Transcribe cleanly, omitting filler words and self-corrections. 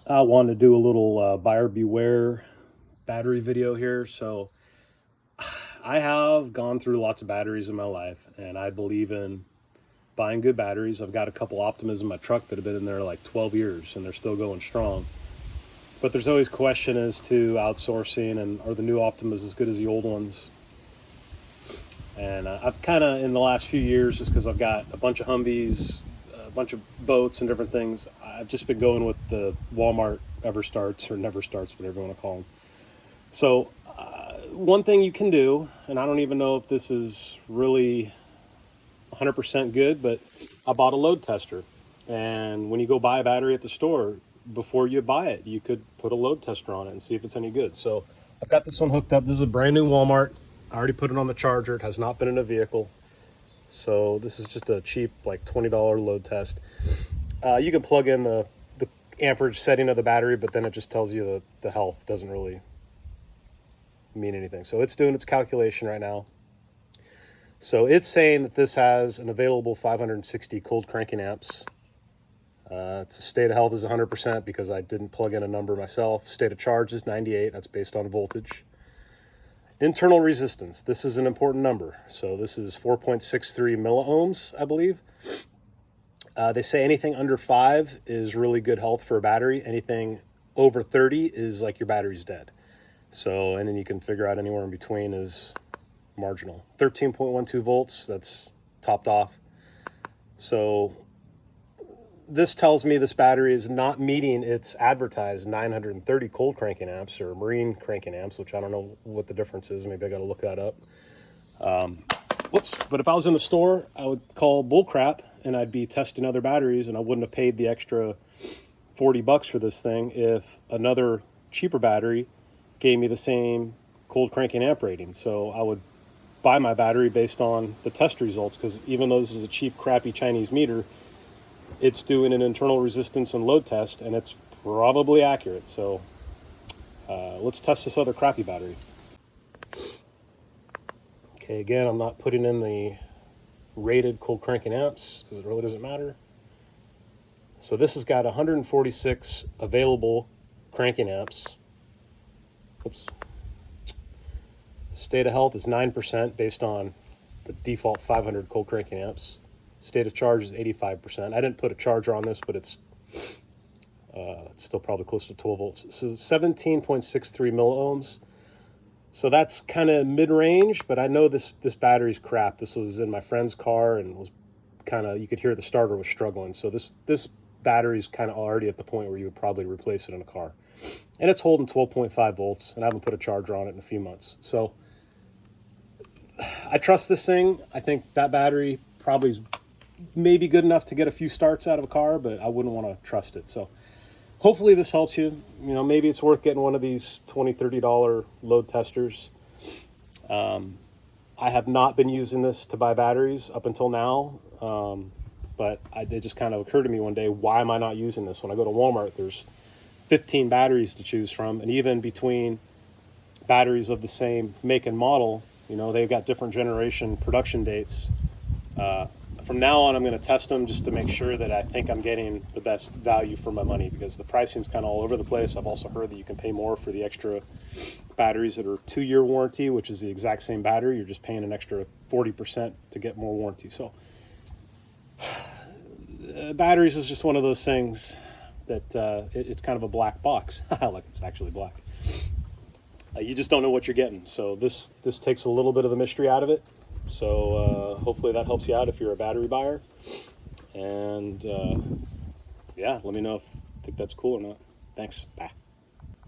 I wanted to do a little buyer beware battery video here. So I have gone through lots of batteries in my life, and I believe in buying good batteries. I've got a couple Optimas in my truck that have been in there like 12 years and they're still going strong. But there's always question as to outsourcing and are the new Optimas as good as the old ones? And I've kind of, in the last few years, just because I've got a bunch of Humvees, a bunch of boats and different things, I've just been going with the Walmart Everstarts or Never Starts, whatever you want to call them. So one thing you can do, and I don't even know if this is really 100% good, but I bought a load tester. And when you go buy a battery at the store, before you buy it, you could put a load tester on it and see if it's any good. So I've got this one hooked up. This is a brand new Walmart. I already put it on the charger. It has not been in a vehicle. So this is just a cheap, like $20 load test. You can plug in the amperage setting of the battery, but then it just tells you the health. Doesn't really mean anything. So it's doing its calculation right now. So it's saying that this has an available 560 cold cranking amps. Its state of health is 100% because I didn't plug in a number myself. State of charge is 98. That's based on voltage. Internal resistance. This is an important number. So this is 4.63 milliohms, I believe. They say anything under 5 is really good health for a battery. Anything over 30 is like your battery's dead. So, and then you can figure out anywhere in between is marginal. 13.12 volts, that's topped off. So this tells me this battery is not meeting its advertised 930 cold cranking amps or marine cranking amps, which I don't know what the difference is. Maybe I got to look that up. Whoops. But if I was in the store, I would call bullcrap and I'd be testing other batteries, and I wouldn't have paid the extra $40 for this thing if another cheaper battery gave me the same cold cranking amp rating. So I would buy my battery based on the test results, because even though this is a cheap, crappy Chinese meter, it's doing an internal resistance and load test, and it's probably accurate. So let's test this other crappy battery. Okay, again, I'm not putting in the rated cold cranking amps because it really doesn't matter. So this has got 146 available cranking amps. Oops. State of health is 9% based on the default 500 cold cranking amps. State of charge is 85%. I didn't put a charger on this, but it's still probably close to 12 volts. So 17.63 milliohms. So that's kind of mid-range, but I know this battery's crap. This was in my friend's car and was kind of, you could hear the starter was struggling. So this battery's kind of already at the point where you would probably replace it in a car. And it's holding 12.5 volts, and I haven't put a charger on it in a few months. So I trust this thing. I think that battery probably is maybe good enough to get a few starts out of a car, but I wouldn't want to trust it. So hopefully this helps you. You know, maybe it's worth getting one of these $20, $30 load testers. I have not been using this to buy batteries up until now, but it just kind of occurred to me one day, why am I not using this? When I go to Walmart, there's 15 batteries to choose from, and even between batteries of the same make and model, you know, they've got different generation production dates. From now on, I'm going to test them just to make sure that I think I'm getting the best value for my money, because the pricing's kind of all over the place. I've also heard that you can pay more for the extra batteries that are 2-year warranty, which is the exact same battery. You're just paying an extra 40% to get more warranty. So batteries is just one of those things that it's kind of a black box. Like, it's actually black. You just don't know what you're getting. So this takes a little bit of the mystery out of it. So hopefully that helps you out if you're a battery buyer. And yeah, let me know if you think that's cool or not. Thanks. Bye.